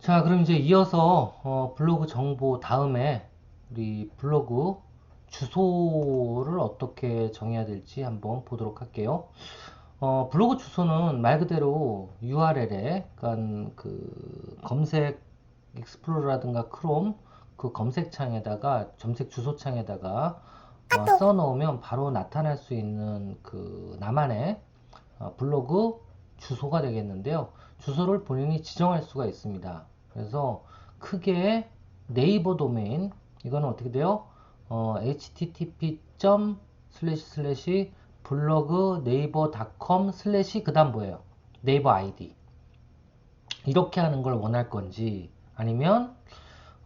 자, 그럼 이제 이어서 블로그 정보 다음에 우리 블로그 주소를 어떻게 정해야 될지 한번 보도록 할게요. 블로그 주소는 말 그대로 URL에, 그러니까 그 검색 익스플로러라든가 크롬 그 검색창에다가 검색 주소창에다가 써 넣으면 바로 나타날 수 있는 그 나만의 블로그 주소가 되겠는데요. 주소를 본인이 지정할 수가 있습니다. 그래서 크게 네이버 도메인, 이거는 어떻게 돼요? http 블로그 네이버닷컴 슬래시 그 다음 뭐예요? 네이버 아이디 이렇게 하는 걸 원할 건지, 아니면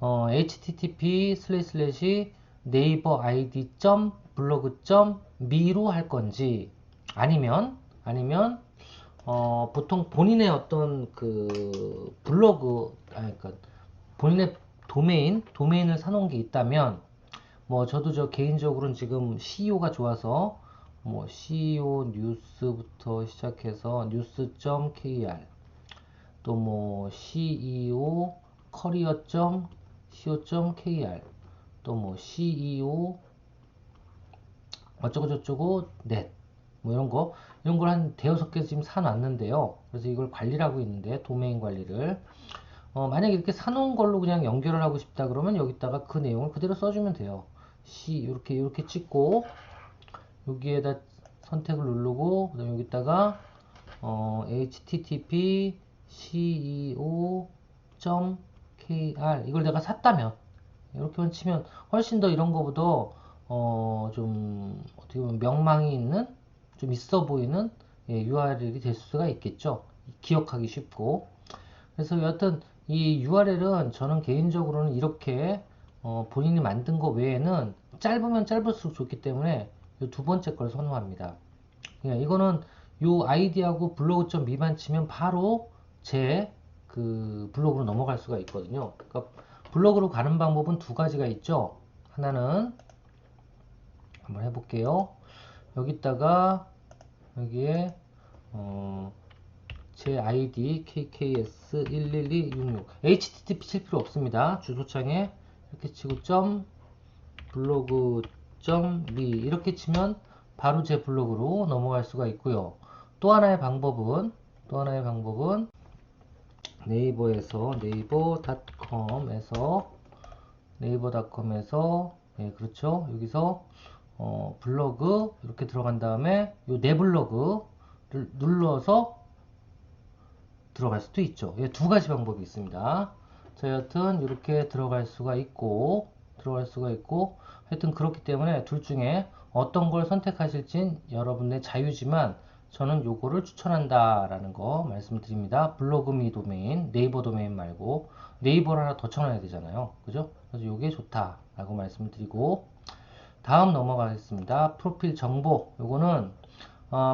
http 네이버 아이디 블로그 미로 할 건지, 아니면 보통 본인의 어떤 그 블로그, 그러니까 본인의 도메인을 사놓은 게 있다면, 뭐 저도 저 개인적으로는 지금 CEO가 좋아서 뭐 CEO 뉴스부터 시작해서 news.kr, 또 뭐 CEO 커리어.co.kr, 또 뭐 CEO 어쩌고저쩌고 넷, 뭐 이런 걸 한 대여섯 개 지금 사놨는데요. 그래서 이걸 관리를 하고 있는데, 도메인 관리를 만약에 이렇게 사놓은 걸로 그냥 연결을 하고 싶다 그러면 여기다가 그 내용을 그대로 써주면 돼요. 이렇게 찍고 여기에다 선택을 누르고, 그다음 여기다가 http ceo.kr 이걸 내가 샀다면, 이렇게만 치면 훨씬 더 이런 거보다 좀 어떻게 보면 명망이 있는, 좀 있어 보이는 URL이 될 수가 있겠죠. 기억하기 쉽고. 그래서 여하튼 이 URL은 저는 개인적으로는 이렇게 본인이 만든 거 외에는 짧으면 짧을수록 좋기 때문에 이 두 번째 걸 선호합니다. 이거는 요 아이디하고 블로그 미만 치면 바로 제 그 블로그로 넘어갈 수가 있거든요. 그러니까 블로그로 가는 방법은 두 가지가 있죠. 하나는 한번 해볼게요. 여기다가 여기에 제 아이디 KKS11266 HTTP 칠 필요 없습니다. 주소창에 이렇게 치고 블로그 미 이렇게 치면 바로 제 블로그로 넘어갈 수가 있고요. 또 하나의 방법은 네이버닷컴에서 예, 그렇죠. 여기서 블로그 이렇게 들어간 다음에 요 내 블로그를 눌러서 들어갈 수도 있죠. 예, 두 가지 방법이 있습니다. 자, 여튼 이렇게 들어갈 수가 있고 하여튼 그렇기 때문에 둘 중에 어떤 걸 선택하실진 여러분의 자유지만, 저는 요거를 추천한다라는 거 말씀드립니다. 블로그미 도메인, 네이버 도메인 말고 네이버를 하나 더 쳐놔야 되잖아요. 그죠? 그래서 요게 좋다라고 말씀드리고, 다음 넘어가겠습니다. 프로필 정보. 요거는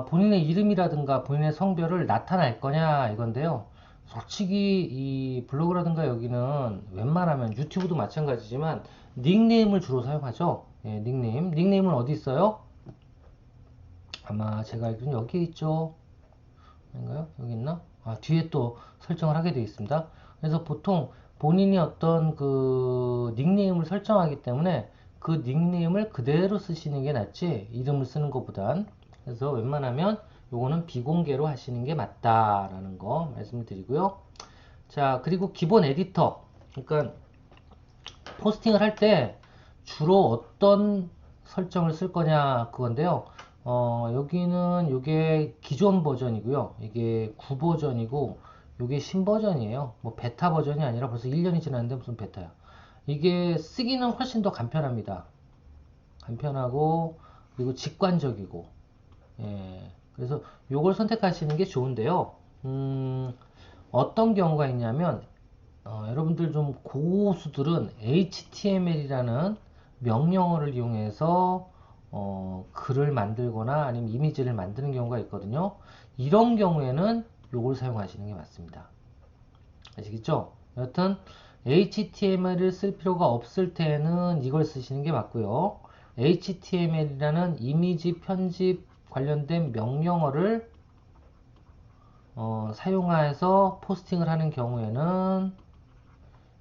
본인의 이름이라든가 본인의 성별을 나타낼 거냐 이건데요. 솔직히 이 블로그라든가 여기는 웬만하면 유튜브도 마찬가지지만 닉네임을 주로 사용하죠. 예, 닉네임은 어디 있어요? 아마 제가 알기로는 여기에 있죠. 아닌가요? 여기 있나? 뒤에 또 설정을 하게 되어 있습니다. 그래서 보통 본인이 어떤 그 닉네임을 설정하기 때문에 그 닉네임을 그대로 쓰시는 게 낫지 이름을 쓰는 것보단. 그래서 웬만하면 요거는 비공개로 하시는 게 맞다라는 거 말씀을 드리고요. 자, 그리고 기본 에디터. 그러니까 포스팅을 할 때 주로 어떤 설정을 쓸 거냐 그건데요. 여기는 이게 기존 버전이고요. 이게 9버전이고 이게 신버전이에요. 뭐 베타 버전이 아니라 벌써 1년이 지났는데 무슨 베타야. 이게 쓰기는 훨씬 더 간편합니다. 간편하고 그리고 직관적이고. 예. 그래서 이걸 선택하시는 게 좋은데요. 어떤 경우가 있냐면 여러분들 좀 고수들은 HTML이라는 명령어를 이용해서 글을 만들거나 아니면 이미지를 만드는 경우가 있거든요. 이런 경우에는 이걸 사용하시는 게 맞습니다. 아시겠죠? 여튼 HTML을 쓸 필요가 없을 때는 이걸 쓰시는 게 맞고요. HTML이라는 이미지 편집 관련된 명령어를 사용해서 포스팅을 하는 경우에는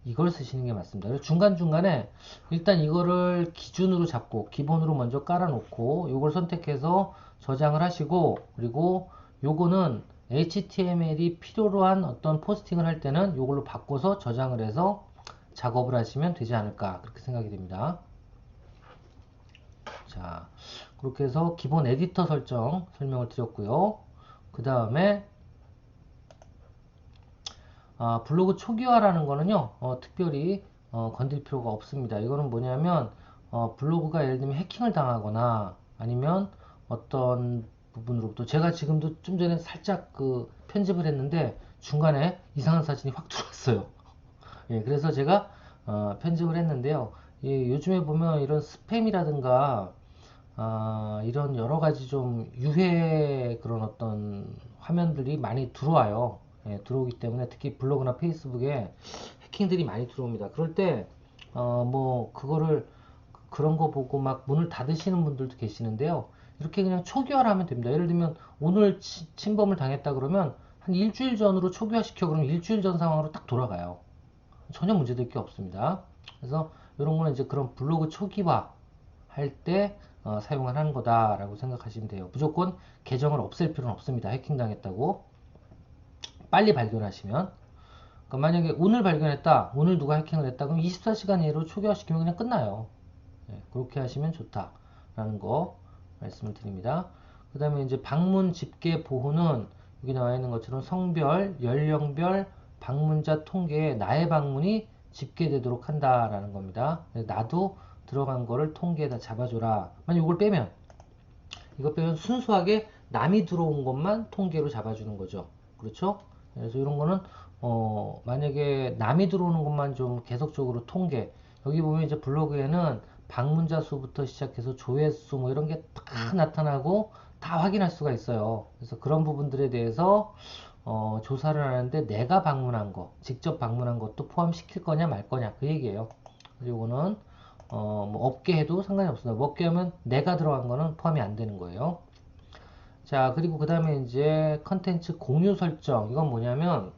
이걸 쓰시는 게 맞습니다. 그래서 중간중간에 일단 이거를 기준으로 잡고 기본으로 먼저 깔아놓고 이걸 선택해서 저장을 하시고, 그리고 요거는 HTML이 필요로 한 어떤 포스팅을 할 때는 이걸로 바꿔서 저장을 해서 작업을 하시면 되지 않을까 그렇게 생각이 됩니다. 자, 그렇게 해서 기본 에디터 설정 설명을 드렸고요. 그 다음에 블로그 초기화라는 거는요, 특별히 건들 필요가 없습니다. 이거는 뭐냐면 블로그가 예를 들면 해킹을 당하거나 아니면 어떤 부분으로부터, 제가 지금도 좀 전에 살짝 그 편집을 했는데 중간에 이상한 사진이 확 들어왔어요. 예, 그래서 제가 편집을 했는데요. 예, 요즘에 보면 이런 스팸이라든가 이런 여러 가지 좀 유해 그런 어떤 화면들이 많이 들어와요. 예, 들어오기 때문에 특히 블로그나 페이스북에 해킹들이 많이 들어옵니다. 그럴 때, 뭐, 그거를, 그런 거 보고 막 문을 닫으시는 분들도 계시는데요. 이렇게 그냥 초기화를 하면 됩니다. 예를 들면, 오늘 침범을 당했다 그러면, 한 일주일 전으로 초기화시켜 그러면 일주일 전 상황으로 딱 돌아가요. 전혀 문제될 게 없습니다. 그래서 이런 거는 이제 그런 블로그 초기화 할 때 사용을 하는 거다라고 생각하시면 돼요. 무조건 계정을 없앨 필요는 없습니다. 해킹당했다고. 빨리 발견하시면. 그러니까 만약에 오늘 발견했다, 오늘 누가 해킹을 했다, 그럼 24시간 이내로 초기화시키면 그냥 끝나요. 네, 그렇게 하시면 좋다라는 거 말씀을 드립니다. 그 다음에 이제 방문 집계 보호는 여기 나와 있는 것처럼 성별, 연령별, 방문자 통계에 나의 방문이 집계되도록 한다라는 겁니다. 나도 들어간 거를 통계에다 잡아줘라. 만약 이걸 빼면, 이거 빼면 순수하게 남이 들어온 것만 통계로 잡아주는 거죠. 그렇죠? 그래서 이런 거는 만약에 남이 들어오는 것만 좀 계속적으로 통계, 여기 보면 이제 블로그에는 방문자 수부터 시작해서 조회수 뭐 이런 게 다 나타나고 다 확인할 수가 있어요. 그래서 그런 부분들에 대해서 조사를 하는데 내가 방문한 거, 직접 방문한 것도 포함시킬 거냐 말 거냐 그 얘기예요. 그리고 이거는 뭐 없게 해도 상관이 없습니다. 뭐 없게 하면 내가 들어간 거는 포함이 안 되는 거예요. 자, 그리고 그 다음에 이제 컨텐츠 공유 설정. 이건 뭐냐면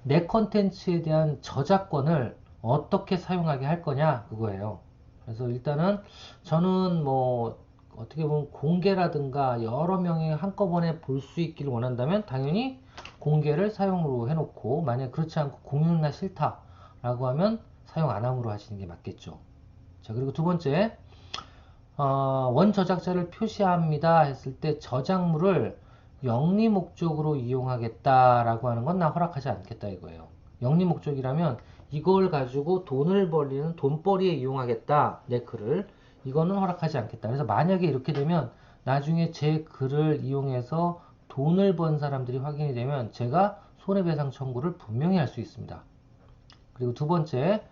내 컨텐츠에 대한 저작권을 어떻게 사용하게 할 거냐 그거예요. 그래서 일단은 저는 뭐 어떻게 보면 공개라든가 여러 명이 한꺼번에 볼 수 있기를 원한다면 당연히 공개를 사용으로 해놓고, 만약 그렇지 않고 공유나 싫다라고 하면 사용 안 함으로 하시는 게 맞겠죠. 자, 그리고 두 번째, 원 저작자를 표시합니다 했을 때 저작물을 영리 목적으로 이용하겠다라고 하는 건 나 허락하지 않겠다 이거예요. 영리 목적이라면 이걸 가지고 돈을 벌리는 돈벌이에 이용하겠다 내 글을, 이거는 허락하지 않겠다. 그래서 만약에 이렇게 되면 나중에 제 글을 이용해서 돈을 번 사람들이 확인이 되면 제가 손해배상 청구를 분명히 할 수 있습니다. 그리고 두 번째,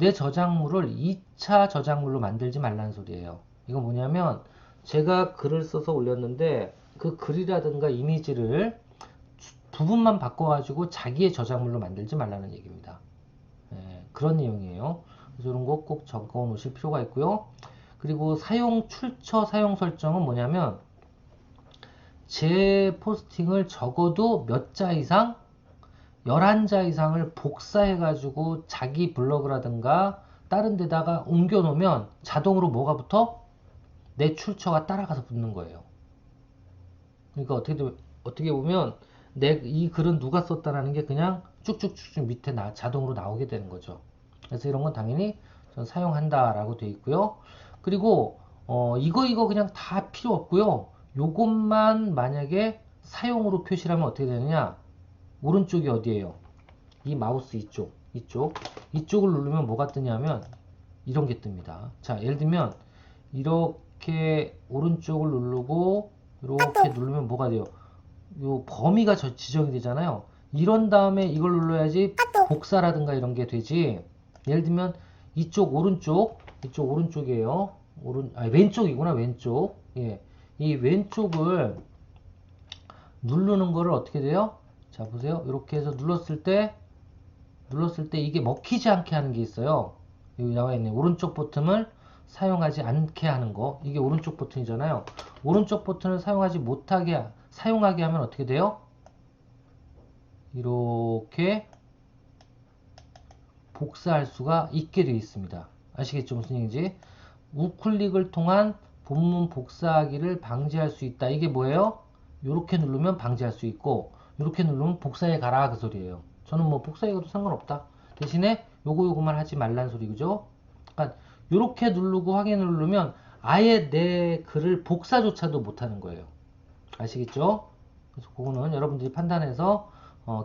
내 저작물을 2차 저작물로 만들지 말라는 소리예요. 이거 뭐냐면 제가 글을 써서 올렸는데 그 글이라든가 이미지를 부분만 바꿔가지고 자기의 저작물로 만들지 말라는 얘기입니다. 예, 그런 내용이에요. 그래서 이런 거 꼭 적어 놓으실 필요가 있고요. 그리고 사용 출처 사용 설정은 뭐냐면 제 포스팅을 적어도 몇 자 이상 11자 이상을 복사해가지고 자기 블로그라든가 다른 데다가 옮겨 놓으면 자동으로 뭐가 붙어? 내 출처가 따라가서 붙는 거예요. 그러니까 어떻게 보면 이 글은 누가 썼다라는 게 그냥 쭉쭉쭉쭉 밑에 자동으로 나오게 되는 거죠. 그래서 이런 건 당연히 전 사용한다라고 되어 있고요. 그리고 이거 그냥 다 필요 없고요. 요것만 만약에 사용으로 표시를 하면 어떻게 되느냐? 오른쪽이 어디예요? 이 마우스 이쪽을 누르면 뭐가 뜨냐면 이런 게 뜹니다. 자, 예를 들면 이렇게 오른쪽을 누르고 이렇게 누르면 뭐가 돼요? 요 범위가 지정이 되잖아요. 이런 다음에 이걸 눌러야지 복사라든가 이런 게 되지. 예를 들면 이쪽 오른쪽이에요. 왼쪽이구나, 왼쪽. 예. 이 왼쪽을 누르는 거를 어떻게 돼요? 자, 보세요. 이렇게 해서 눌렀을 때 이게 먹히지 않게 하는 게 있어요. 여기 나와 있네. 오른쪽 버튼을 사용하지 않게 하는 거. 이게 오른쪽 버튼이잖아요. 오른쪽 버튼을 사용하게 하면 어떻게 돼요? 이렇게 복사할 수가 있게 되어 있습니다. 아시겠죠? 무슨 얘기인지? 우클릭을 통한 본문 복사하기를 방지할 수 있다. 이게 뭐예요? 이렇게 누르면 방지할 수 있고 이렇게 누르면 복사해 가라 그 소리예요. 저는 뭐 복사해 가도 상관없다. 대신에 요거만 하지 말란 소리 그죠? 그러니까 이렇게 누르고 확인을 누르면 아예 내 글을 복사조차도 못하는 거예요. 아시겠죠? 그래서 그거는 여러분들이 판단해서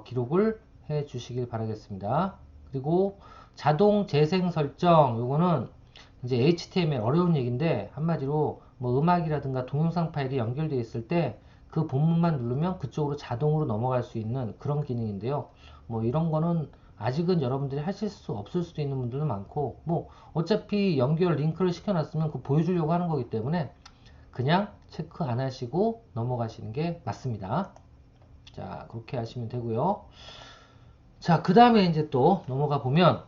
기록을 해 주시길 바라겠습니다. 그리고 자동 재생 설정 요거는 이제 HTML 어려운 얘기인데 한마디로 뭐 음악이라든가 동영상 파일이 연결되어 있을 때 그 본문만 누르면 그쪽으로 자동으로 넘어갈 수 있는 그런 기능인데요. 뭐 이런 거는 아직은 여러분들이 하실 수 없을 수도 있는 분들도 많고 뭐 어차피 연결 링크를 시켜놨으면 그 보여주려고 하는 거기 때문에 그냥 체크 안 하시고 넘어가시는 게 맞습니다. 자, 그렇게 하시면 되고요. 자, 그 다음에 이제 또 넘어가 보면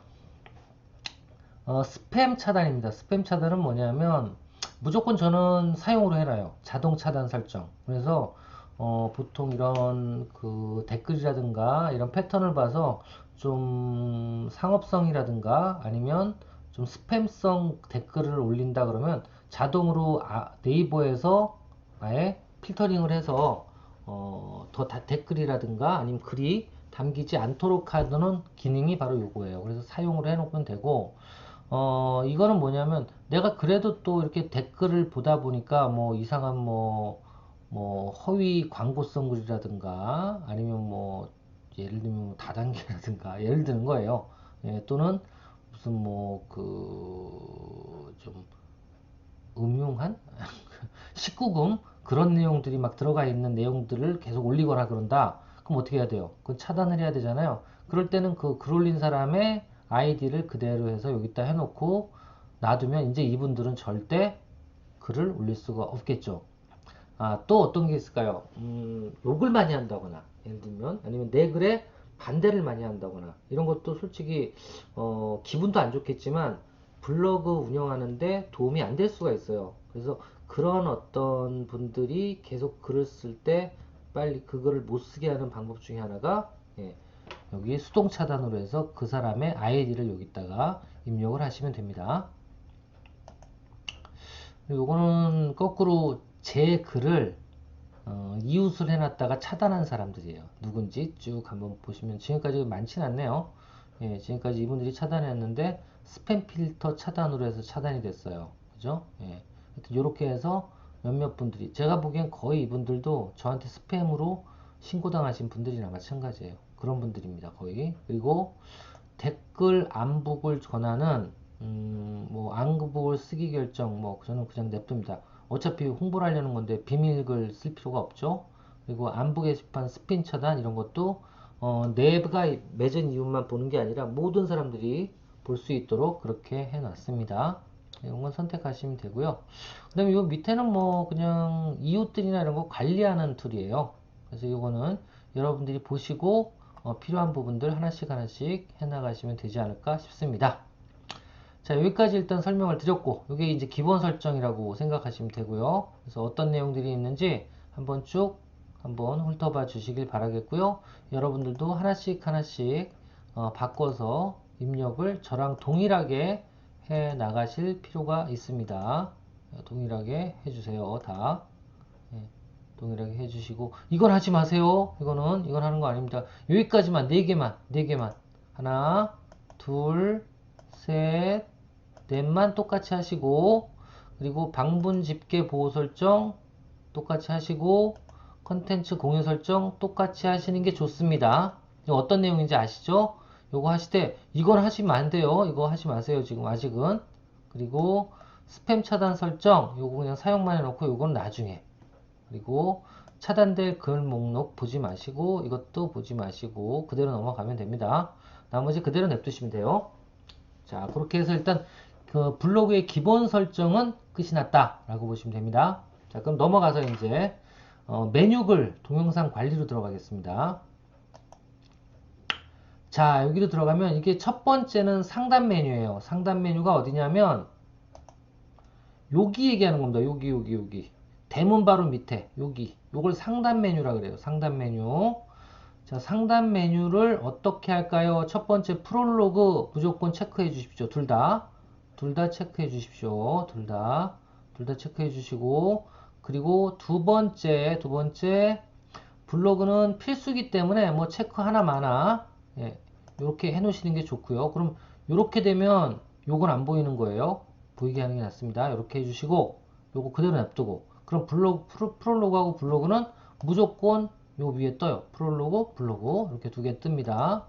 스팸 차단입니다. 스팸 차단은 뭐냐면 무조건 저는 사용으로 해놔요. 자동 차단 설정. 그래서 보통 이런 그 댓글이라든가 이런 패턴을 봐서 좀 상업성이라든가 아니면 좀 스팸성 댓글을 올린다 그러면 자동으로 네이버에서 아예 필터링을 해서 더 댓글이라든가 아니면 글이 담기지 않도록 하는 기능이 바로 요거예요. 그래서 사용을 해놓으면 되고 이거는 뭐냐면 내가 그래도 또 이렇게 댓글을 보다 보니까 뭐 이상한 뭐 허위 광고성 글이라든가 아니면 뭐 예를 들면 뭐 다단계라든가 예를 드는 거예요. 예, 또는 무슨 뭐 그 좀 음흉한 19금 그런 내용들이 막 들어가 있는 내용들을 계속 올리거나 그런다. 그럼 어떻게 해야 돼요? 그건 차단을 해야 되잖아요. 그럴 때는 그 글 올린 사람의 아이디를 그대로 해서 여기다 해놓고 놔두면 이제 이분들은 절대 글을 올릴 수가 없겠죠. 아, 또 어떤 게 있을까요? 욕을 많이 한다거나, 예를 들면, 아니면 내 글에 반대를 많이 한다거나, 이런 것도 솔직히, 기분도 안 좋겠지만, 블로그 운영하는데 도움이 안 될 수가 있어요. 그래서 그런 어떤 분들이 계속 글을 쓸 때 빨리 그거를 못 쓰게 하는 방법 중에 하나가, 예, 여기 수동 차단으로 해서 그 사람의 아이디를 여기다가 입력을 하시면 됩니다. 요거는 거꾸로 제 글을 이웃을 해놨다가 차단한 사람들이에요. 누군지 쭉 한번 보시면 지금까지 많지는 않네요. 예, 지금까지 이분들이 차단했는데 스팸 필터 차단으로 해서 차단이 됐어요. 그죠? 예. 이렇게 해서 몇몇 분들이 제가 보기엔 거의 이분들도 저한테 스팸으로 신고당하신 분들이나 마찬가지예요. 그런 분들입니다. 거의. 그리고 댓글 안북을 권하는 뭐 안북을 쓰기 결정 뭐 저는 그냥 냅둡니다. 어차피 홍보를 하려는 건데 비밀글 쓸 필요가 없죠. 그리고 안부 게시판 스핀 차단 이런 것도 내가 맺은 이웃만 보는 게 아니라 모든 사람들이 볼 수 있도록 그렇게 해놨습니다. 이런 건 선택하시면 되고요. 그 다음에 이 밑에는 뭐 그냥 이웃들이나 이런 거 관리하는 툴이에요. 그래서 이거는 여러분들이 보시고 필요한 부분들 하나씩 하나씩 해나가시면 되지 않을까 싶습니다. 자, 여기까지 일단 설명을 드렸고, 이게 이제 기본 설정이라고 생각하시면 되고요. 그래서 어떤 내용들이 있는지 한번 쭉 한번 훑어봐 주시길 바라겠고요. 여러분들도 하나씩 하나씩 바꿔서 입력을 저랑 동일하게 해 나가실 필요가 있습니다. 동일하게 해주세요. 다. 예, 동일하게 해주시고, 이건 하지 마세요. 이건 하는 거 아닙니다. 여기까지만, 4개만. 하나, 둘, 셋, 넷만 똑같이 하시고, 그리고 방분 집계 보호 설정 똑같이 하시고, 컨텐츠 공유 설정 똑같이 하시는 게 좋습니다. 이거 어떤 내용인지 아시죠? 요거 하실 때 이건 하시면 안 돼요. 이거 하지 마세요. 지금 아직은. 그리고 스팸 차단 설정 요거 그냥 사용만 해놓고 요건 나중에. 그리고 차단될 글 목록 보지 마시고 이것도 보지 마시고 그대로 넘어가면 됩니다. 나머지 그대로 냅두시면 돼요. 자, 그렇게 해서 일단 그 블로그의 기본 설정은 끝이 났다 라고 보시면 됩니다. 자, 그럼 넘어가서 이제 메뉴글 동영상 관리로 들어가겠습니다. 자, 여기로 들어가면 이게 첫 번째는 상단 메뉴예요. 상단 메뉴가 어디냐면 여기 얘기하는 겁니다. 여기 대문 바로 밑에 여기 요걸 상단 메뉴라 그래요. 상단 메뉴. 자, 상단 메뉴를 어떻게 할까요? 첫 번째 프롤로그 무조건 체크해 주십시오. 둘 다. 둘 다 체크해 주십시오. 둘 다. 둘 다 체크해 주시고, 그리고 두 번째, 블로그는 필수기 때문에 뭐 체크 하나 많아. 예, 이렇게 해 놓으시는 게 좋고요. 그럼 이렇게 되면 요건 안 보이는 거예요. 보이게 하는 게 낫습니다. 이렇게 해주시고, 요거 그대로 냅두고, 그럼 프롤로그하고 블로그는 무조건 요 위에 떠요. 프롤로그, 블로그 이렇게 두 개 뜹니다.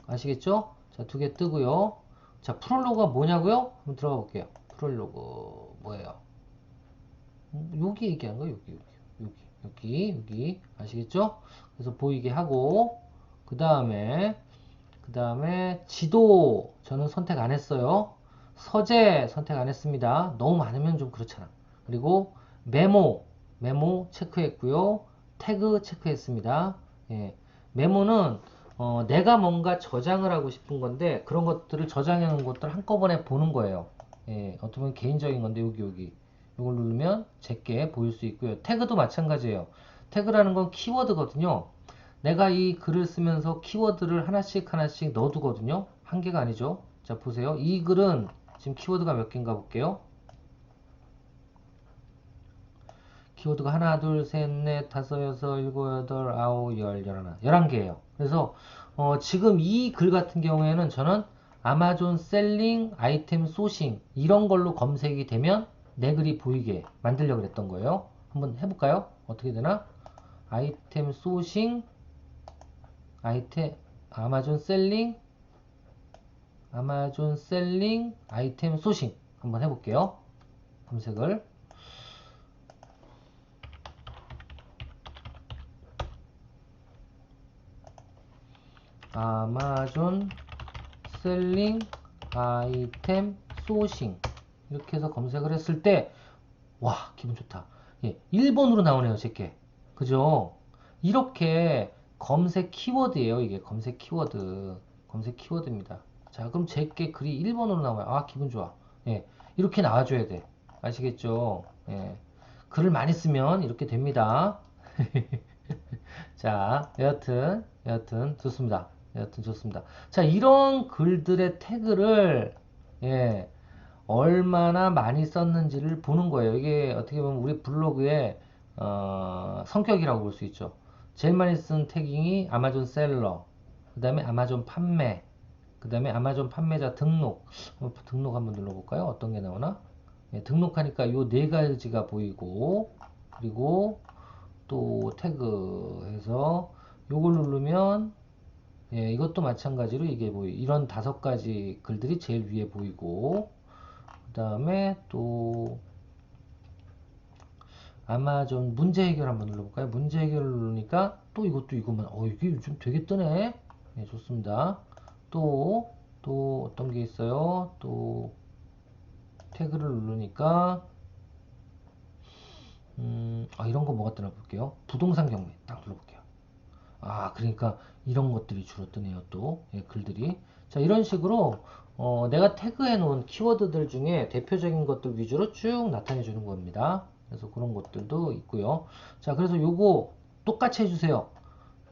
아시겠죠? 자, 두 개 뜨고요. 자, 프롤로그가 뭐냐고요? 한번 들어가 볼게요. 프롤로그 뭐예요? 여기 얘기한 거예요. 여기 아시겠죠? 그래서 보이게 하고 그 다음에 지도 저는 선택 안 했어요. 서재 선택 안 했습니다. 너무 많으면 좀 그렇잖아. 그리고 메모 체크했고요. 태그 체크했습니다. 예, 메모는 내가 뭔가 저장을 하고 싶은 건데 그런 것들을 저장해 놓은 것들 한꺼번에 보는 거예요. 예, 어떻게 보면 개인적인 건데 여기 이걸 누르면 제게 보일 수 있고요. 태그도 마찬가지예요. 태그라는 건 키워드거든요. 내가 이 글을 쓰면서 키워드를 하나씩 넣어두거든요. 한 개가 아니죠. 자, 보세요. 이 글은 지금 키워드가 몇 개인가 볼게요. 키워드가 하나, 둘, 셋, 넷, 다섯, 여섯, 일곱, 여덟, 아홉, 열, 열하나, 11개예요. 그래서 지금 이 글 같은 경우에는 저는 아마존 셀링, 아이템 소싱 이런 걸로 검색이 되면 내 글이 보이게 만들려고 했던 거예요. 한번 해볼까요? 어떻게 되나? 아이템 소싱, 아이템, 아마존 셀링, 아이템 소싱 한번 해볼게요. 검색을. 아마존 셀링 아이템 소싱 이렇게 해서 검색을 했을 때 와 기분 좋다. 예, 1번으로 나오네요 제게. 그죠? 이렇게 검색 키워드예요. 이게 검색 키워드입니다. 자 그럼 제게 글이 1번으로 나와요. 아 기분 좋아. 예, 이렇게 나와줘야 돼. 아시겠죠? 예, 글을 많이 쓰면 이렇게 됩니다. 자, 여하튼 좋습니다. 여하튼 좋습니다. 자, 이런 글들의 태그를 예, 얼마나 많이 썼는지를 보는 거예요. 이게 어떻게 보면 우리 블로그의 성격이라고 볼 수 있죠. 제일 많이 쓴 태깅이 아마존 셀러, 그 다음에 아마존 판매, 그 다음에 아마존 판매자 등록. 등록 한번 눌러볼까요? 어떤 게 나오나? 예, 등록하니까 요 네 가지가 보이고, 그리고 또 태그해서 요걸 누르면 예, 이것도 마찬가지로 이게 이런 5가지 글들이 제일 위에 보이고 그 다음에 또 아마존 문제 해결 한번 눌러볼까요? 문제 해결을 누르니까 또 이것도 이것만 이게 요즘 되게 뜨네. 네, 좋습니다. 또 어떤 게 있어요? 또 태그를 누르니까 이런 거 뭐가 뜨나 볼게요. 부동산 경매 딱 눌러볼게요. 그러니까 이런 것들이 주로 뜨네요. 또 예, 글들이. 자, 이런 식으로 내가 태그해 놓은 키워드들 중에 대표적인 것들 위주로 쭉 나타내 주는 겁니다. 그래서 그런 것들도 있고요. 자, 그래서 요거 똑같이 해주세요.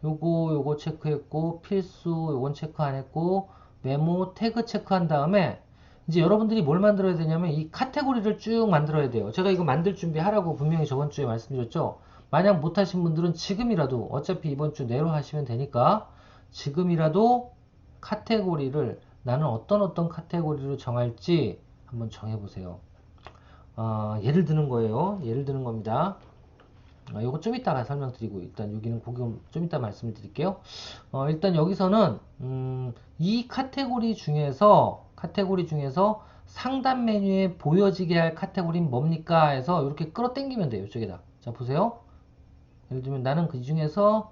요거 체크했고 필수 요건 체크 안 했고 메모 태그 체크한 다음에 이제 여러분들이 뭘 만들어야 되냐면 이 카테고리를 쭉 만들어야 돼요. 제가 이거 만들 준비하라고 분명히 저번 주에 말씀드렸죠. 만약 못하신 분들은 지금이라도 어차피 이번 주 내로 하시면 되니까 지금이라도 카테고리를 나는 어떤 카테고리로 정할지 한번 정해보세요. 예를 드는 거예요. 예를 드는 겁니다. 요거 좀 이따가 설명드리고 일단 여기는 고금 좀 이따 말씀을 드릴게요. 일단 여기서는 이 카테고리 중에서 상단 메뉴에 보여지게 할 카테고리는 뭡니까 해서 이렇게 끌어당기면 돼요. 이쪽에다. 자 보세요. 예를 들면 나는 그 중에서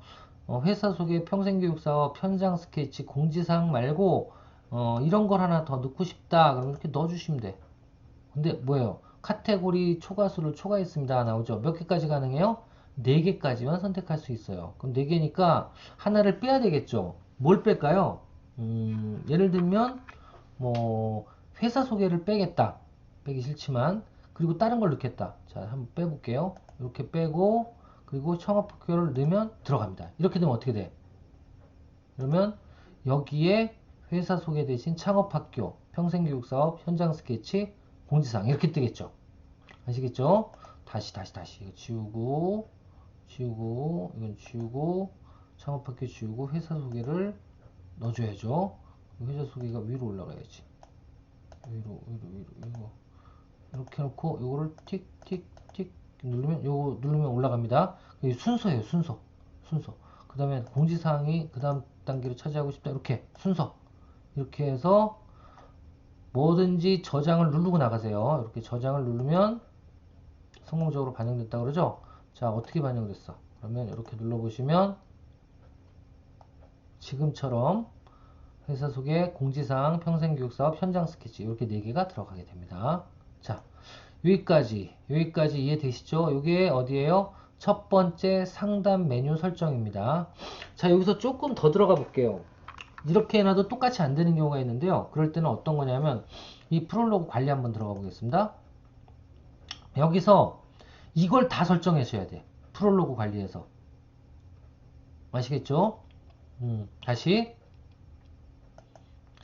회사 소개, 평생교육사업, 현장 스케치, 공지사항 말고 이런 걸 하나 더 넣고 싶다. 그럼 이렇게 넣어주시면 돼. 근데 뭐예요? 카테고리 초과수를 초과했습니다. 나오죠? 몇 개까지 가능해요? 4개까지만 선택할 수 있어요. 그럼 4개니까 하나를 빼야 되겠죠? 뭘 뺄까요? 예를 들면 뭐 회사 소개를 빼겠다. 빼기 싫지만 그리고 다른 걸 넣겠다. 자, 한번 빼볼게요. 이렇게 빼고 그리고 창업 학교를 넣으면 들어갑니다. 이렇게 되면 어떻게 돼? 그러면 여기에 회사 소개 대신 창업학교, 평생교육사업, 현장 스케치, 공지사항 이렇게 뜨겠죠. 아시겠죠? 다시 이거 지우고 이건 지우고 창업학교 지우고 회사 소개를 넣어줘야죠. 회사 소개가 위로 올라가야지. 위로 이렇게 놓고 요거를 틱틱틱 누르면 요거 누르면 올라갑니다. 이게 순서예요. 순서. 그 다음에 공지사항이 그 다음 단계로 차지하고 싶다. 이렇게 순서. 이렇게 해서 뭐든지 저장을 누르고 나가세요. 이렇게 저장을 누르면 성공적으로 반영됐다 그러죠. 자, 어떻게 반영됐어? 그러면 이렇게 눌러보시면 지금처럼 회사 소개, 공지사항, 평생교육사업, 현장 스케치 이렇게 4개가 들어가게 됩니다. 자, 여기까지 이해되시죠? 이게 어디예요? 첫 번째 상담 메뉴 설정입니다. 자, 여기서 조금 더 들어가 볼게요. 이렇게 해놔도 똑같이 안 되는 경우가 있는데요. 그럴 때는 어떤 거냐면 이 프롤로그 관리 한번 들어가 보겠습니다. 여기서 이걸 다 설정하셔야 돼. 프롤로그 관리에서. 아시겠죠? 다시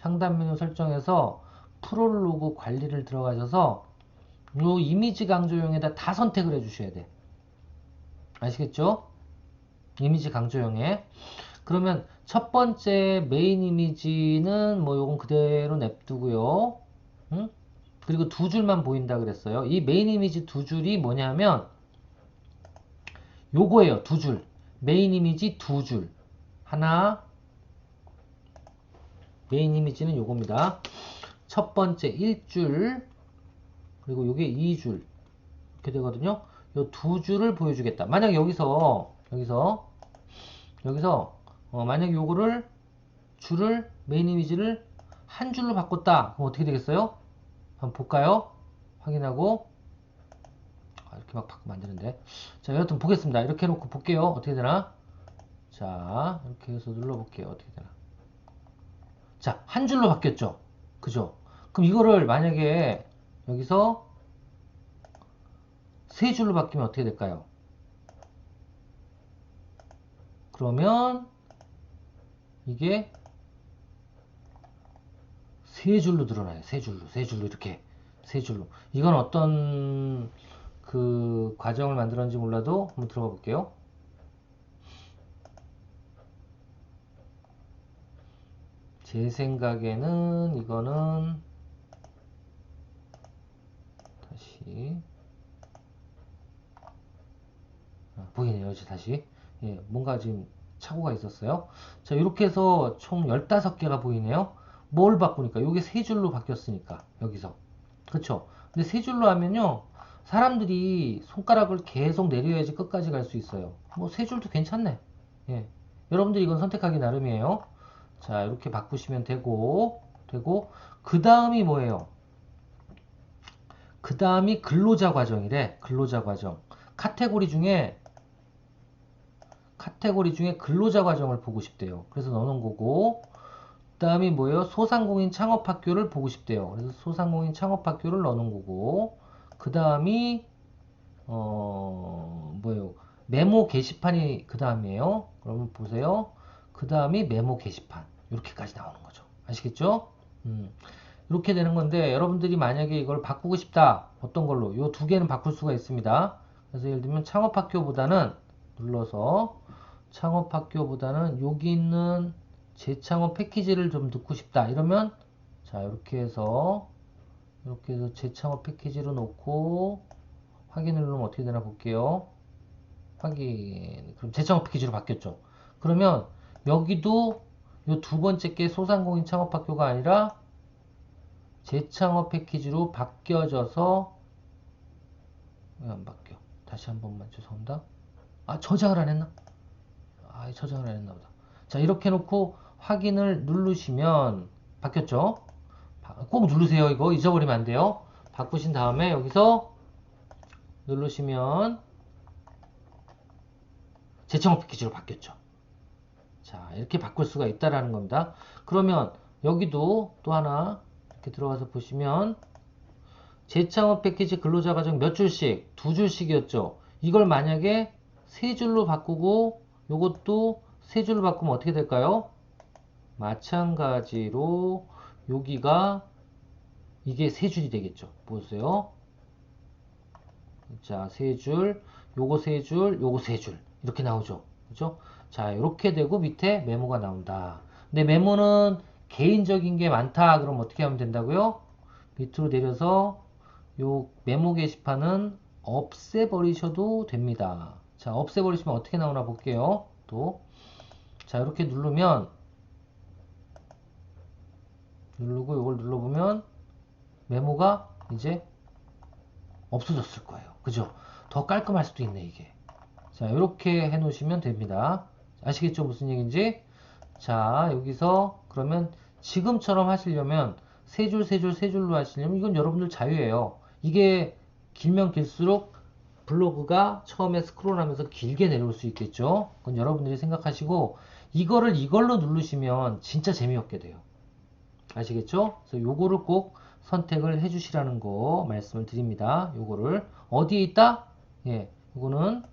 상단 메뉴 설정에서 프롤로그 관리를 들어가셔서 요 이미지 강조형에다 다 선택을 해주셔야 돼. 아시겠죠? 이미지 강조형에. 그러면 첫 번째 메인 이미지는 뭐 요건 그대로 냅두고요. 그리고 2줄만 보인다 그랬어요. 이 메인 이미지 2줄이 뭐냐면 요거예요. 2줄. 메인 이미지 2줄. 하나. 메인 이미지는 요겁니다. 첫 번째 1줄. 그리고 요게 2줄. 이렇게 되거든요. 요 2줄을 보여주겠다. 만약 여기서 만약 요거를 줄을 메인 이미지를 한 줄로 바꿨다. 그럼 어떻게 되겠어요? 한번 볼까요? 확인하고 이렇게 막 바꾸면 안 되는데. 자, 여하튼 보겠습니다. 이렇게 해놓고 볼게요. 어떻게 되나? 자, 이렇게 해서 눌러볼게요. 어떻게 되나? 자, 한 줄로 바뀌었죠? 그죠? 그럼 이거를 만약에 여기서 세 줄로 바뀌면 어떻게 될까요? 그러면 이게 세 줄로 늘어나요. 세 줄로 이렇게 세 줄로. 이건 어떤 그 과정을 만들었는지 몰라도 한번 들어가 볼게요. 제 생각에는 이거는 다시 보이네요. 이제 다시 뭔가 지금 착오가 있었어요. 자, 이렇게 해서 총 15개가 보이네요. 뭘 바꾸니까 요게 세 줄로 바뀌었으니까 여기서 그쵸. 근데 세 줄로 하면요 사람들이 손가락을 계속 내려야지 끝까지 갈 수 있어요. 뭐 세 줄도 괜찮네. 여러분들이 이건 선택하기 나름이에요. 자, 이렇게 바꾸시면 되고 그 다음이 뭐예요? 그 다음이 근로자 과정이래. 근로자 과정. 카테고리 중에 근로자 과정을 보고 싶대요. 그래서 넣어놓은 거고, 그 다음이 뭐예요? 소상공인 창업학교를 보고 싶대요. 그래서 소상공인 창업학교를 넣어놓은 거고, 그 다음이 뭐예요? 메모 게시판이 그 다음이에요. 그러면 보세요. 그 다음이 메모 게시판. 이렇게까지 나오는 거죠. 아시겠죠? 이렇게 되는 건데 여러분들이 만약에 이걸 바꾸고 싶다. 어떤 걸로? 요 두 개는 바꿀 수가 있습니다. 그래서 예를 들면 창업학교보다는 눌러서 창업학교보다는 여기 있는 재창업 패키지를 좀 넣고 싶다. 이러면 자, 이렇게 해서 재창업 패키지로 놓고 확인을 누르면 어떻게 되나 볼게요. 확인. 그럼 재창업 패키지로 바뀌었죠. 그러면 여기도 요 두 번째 게 소상공인 창업학교가 아니라 재창업 패키지로 바뀌어져서 왜 안 바뀌어? 다시 한 번만 죄송합니다. 저장을 안 했나? 저장을 안 했나 보다. 자, 이렇게 놓고 확인을 누르시면 바뀌었죠? 꼭 누르세요. 이거 잊어버리면 안 돼요. 바꾸신 다음에 여기서 누르시면 재창업 패키지로 바뀌었죠. 자, 이렇게 바꿀 수가 있다라는 겁니다. 그러면 여기도 또 하나 이렇게 들어가서 보시면 재창업 패키지 근로자 과정 몇 줄씩? 2줄씩이었죠. 이걸 만약에 3줄로 바꾸고 요것도 3줄로 바꾸면 어떻게 될까요? 마찬가지로 여기가 이게 세 줄이 되겠죠. 보세요. 자, 세 줄, 요거 세 줄, 요거 세 줄. 이렇게 나오죠. 그죠? 자, 이렇게 되고 밑에 메모가 나온다. 근데 메모는 개인적인 게 많다. 그럼 어떻게 하면 된다고요? 밑으로 내려서 요 메모 게시판은 없애버리셔도 됩니다. 자, 없애버리시면 어떻게 나오나 볼게요. 또. 자, 이렇게 누르고 이걸 눌러보면 메모가 이제 없어졌을 거예요. 그죠? 더 깔끔할 수도 있네, 이게. 자, 이렇게 해 놓으시면 됩니다. 아시겠죠? 무슨 얘기인지? 자, 여기서 그러면 지금처럼 하시려면 세 줄, 세 줄, 세 줄로 하시려면 이건 여러분들 자유예요. 이게 길면 길수록 블로그가 처음에 스크롤하면서 길게 내려올 수 있겠죠? 그건 여러분들이 생각하시고 이걸로 누르시면 진짜 재미없게 돼요. 아시겠죠? 그래서 요거를 꼭 선택을 해 주시라는 거 말씀을 드립니다. 요거를 어디에 있다? 예, 요거는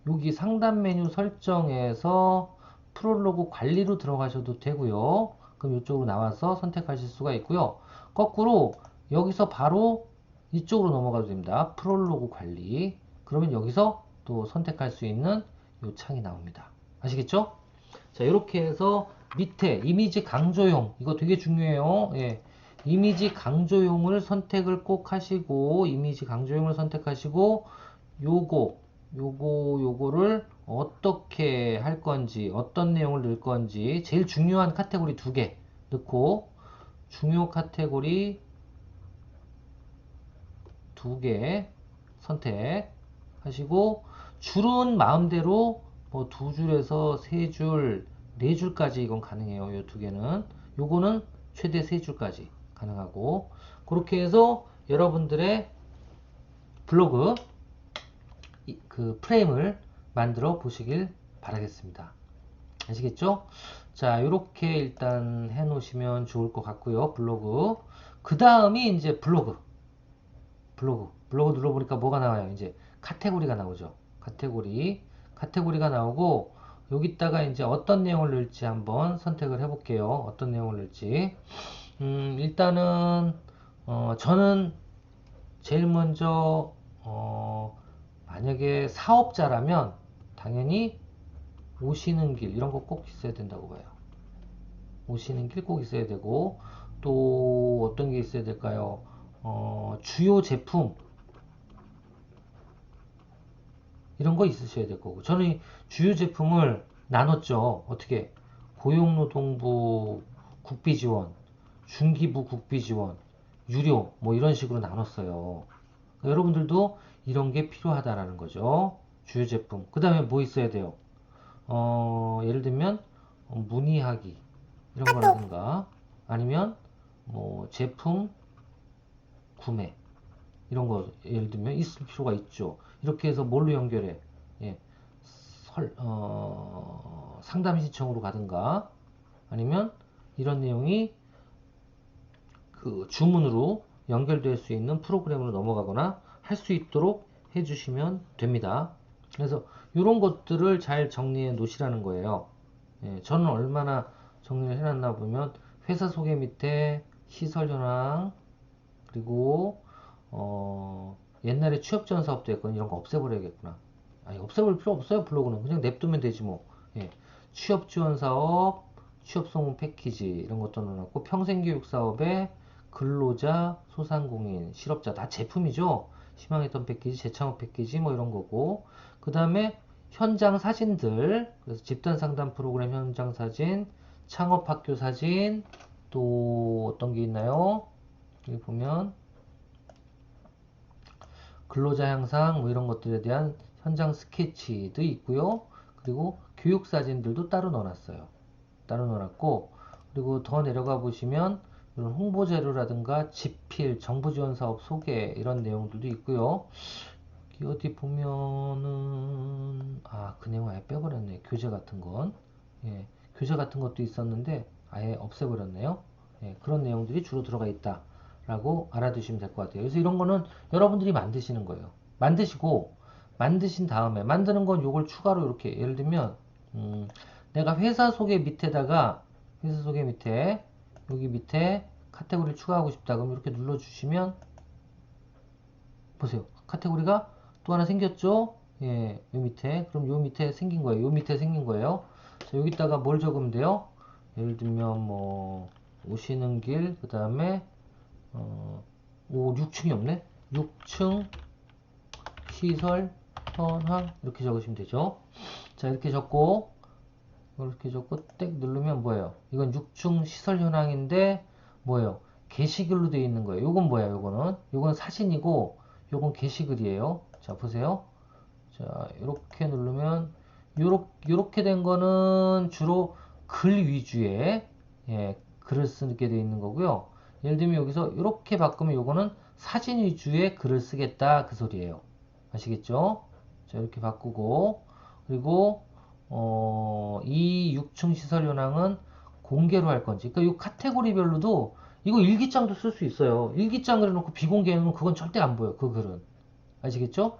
여기 상단 메뉴 설정에서 프롤로그 관리로 들어가셔도 되고요. 그럼 이쪽으로 나와서 선택하실 수가 있고요. 거꾸로 여기서 바로 이쪽으로 넘어가도 됩니다. 프롤로그 관리. 그러면 여기서 또 선택할 수 있는 이 창이 나옵니다. 아시겠죠? 자, 이렇게 해서 밑에 이미지 강조용 이거 되게 중요해요. 예. 이미지 강조용을 선택을 꼭 하시고 이미지 강조용을 선택하시고 요거를 어떻게 할 건지 어떤 내용을 넣을 건지 제일 중요한 카테고리 2개 넣고 중요 카테고리 2개 선택하시고 줄은 마음대로 뭐 2줄에서 3줄, 4줄까지 이건 가능해요. 이 2개는. 요거는 최대 3줄까지 가능하고 그렇게 해서 여러분들의 블로그 그 프레임을 만들어 보시길 바라겠습니다. 아시겠죠? 자, 이렇게 일단 해 놓으시면 좋을 것 같고요. 블로그. 그 다음이 이제 블로그 눌러보니까 뭐가 나와요? 이제 카테고리가 나오죠. 카테고리가 나오고 여기다가 이제 어떤 내용을 넣을지 한번 선택을 해볼게요. 어떤 내용을 넣을지. 일단은 저는 제일 먼저 만약에 사업자라면 당연히 오시는 길 이런 거 꼭 있어야 된다고 봐요. 오시는 길 꼭 있어야 되고 또 어떤 게 있어야 될까요? 주요 제품 이런 거 있으셔야 될 거고 저는 주요 제품을 나눴죠. 어떻게 고용노동부 국비지원, 중기부 국비지원, 유료 뭐 이런 식으로 나눴어요. 여러분들도 이런 게 필요하다라는 거죠. 주요 제품. 그 다음에 뭐 있어야 돼요? 예를 들면 문의하기 이런 거라든가 아니면 뭐 제품 구매 이런 거 예를 들면 있을 필요가 있죠. 이렇게 해서 뭘로 연결해? 예, 상담 신청으로 가든가 아니면 이런 내용이 그 주문으로 연결될 수 있는 프로그램으로 넘어가거나 할 수 있도록 해주시면 됩니다. 그래서 이런 것들을 잘 정리해 놓으시라는 거예요. 예, 저는 얼마나 정리를 해놨나 보면 회사 소개 밑에 시설 현황 그리고 옛날에 취업지원 사업도 했거든요. 이런 거 없애버려야겠구나. 아니 없애버릴 필요 없어요. 블로그는 그냥 냅두면 되지 뭐. 예. 취업지원 사업, 취업송문 패키지 이런 것도 넣어놨고 평생교육 사업에 근로자, 소상공인, 실업자 다 제품이죠. 희망했던 패키지, 재창업 패키지 뭐 이런 거고 그 다음에 현장 사진들 그래서 집단 상담 프로그램 현장 사진, 창업학교 사진 또 어떤 게 있나요? 여기 보면 근로자 향상 뭐 이런 것들에 대한 현장 스케치도 있고요. 그리고 교육 사진들도 따로 넣어놨어요. 따로 넣어놨고 그리고 더 내려가 보시면 이런 홍보 자료라든가 집필, 정부 지원 사업 소개 이런 내용들도 있고요. 어디 보면은 그 내용 아예 빼버렸네. 교재 같은 건 예, 교재 같은 것도 있었는데 아예 없애버렸네요. 예, 그런 내용들이 주로 들어가 있다. 라고 알아두시면 될 것 같아요. 그래서 이런 거는 여러분들이 만드시는 거예요. 만드시고 만드신 다음에 만드는 건 요걸 추가로 이렇게 예를 들면 내가 회사 소개 밑에다가 회사 소개 밑에 여기 밑에 카테고리를 추가하고 싶다. 그럼 이렇게 눌러주시면 보세요. 카테고리가 또 하나 생겼죠? 예, 요 밑에. 그럼 요 밑에 생긴 거예요. 요 밑에 생긴 거예요. 자, 여기다가 뭘 적으면 돼요? 예를 들면 뭐 오시는 길, 그 다음에 6층이 없네. 6층 시설 현황 이렇게 적으시면 되죠. 자, 이렇게 적고 땡 누르면 뭐예요? 이건 6층 시설 현황인데 뭐예요? 게시글로 되어 있는 거예요. 요건 뭐야? 요건 사진이고 요건 게시글이에요. 자, 보세요. 자, 이렇게 누르면 요렇게 된 거는 주로 글 위주의 글을 쓰게 되어 있는 거고요. 예를 들면 여기서 이렇게 바꾸면 요거는 사진 위주의 글을 쓰겠다 그 소리예요. 아시겠죠? 자, 이렇게 바꾸고 그리고 이 6층 시설 현황은 공개로 할 건지 그러니까 이 카테고리별로도 이거 일기장도 쓸 수 있어요. 일기장을 해놓고 비공개는 그건 절대 안 보여 그 글은. 아시겠죠?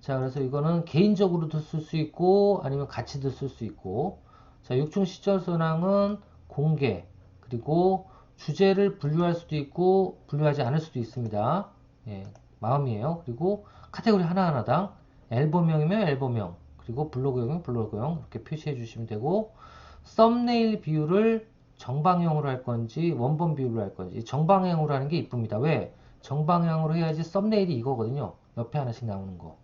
자, 그래서 이거는 개인적으로도 쓸 수 있고 아니면 같이도 쓸 수 있고 자, 6층 시설 현황은 공개 그리고 주제를 분류할 수도 있고 분류하지 않을 수도 있습니다. 예, 마음이에요. 그리고 카테고리 하나하나당 앨범명이면 앨범명 그리고 블로그형이면 블로그형 이렇게 표시해 주시면 되고 썸네일 비율을 정방향으로 할 건지 원본 비율로 할 건지 정방향으로 하는 게 이쁩니다. 왜? 정방향으로 해야지 썸네일이 이거거든요. 옆에 하나씩 나오는 거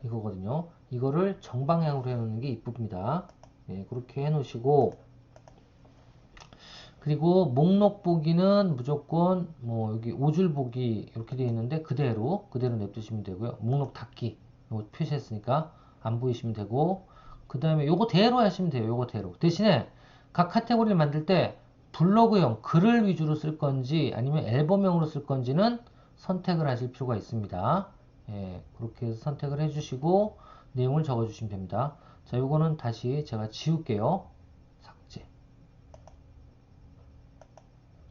이거거든요. 이거를 정방향으로 해놓는 게 이쁩니다. 예, 그렇게 해놓으시고 그리고 목록 보기는 무조건 뭐 여기 5줄 보기 이렇게 되어 있는데 그대로 냅두시면 되고요. 목록 닫기 이거 표시했으니까 안 보이시면 되고 그 다음에 요거 대로 하시면 돼요. 요거 대로 대신에 각 카테고리를 만들 때 블로그형 글을 위주로 쓸 건지 아니면 앨범형으로 쓸 건지는 선택을 하실 필요가 있습니다. 예, 그렇게 해서 선택을 해주시고 내용을 적어주시면 됩니다. 자, 요거는 다시 제가 지울게요. 삭제.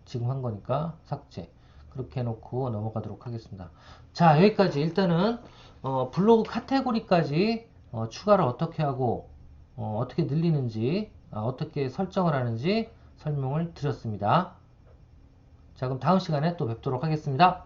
지금 한 거니까 삭제. 그렇게 해놓고 넘어가도록 하겠습니다. 자, 여기까지 일단은 블로그 카테고리까지 추가를 어떻게 하고 어떻게 늘리는지 어떻게 설정을 하는지 설명을 드렸습니다. 자, 그럼 다음 시간에 또 뵙도록 하겠습니다.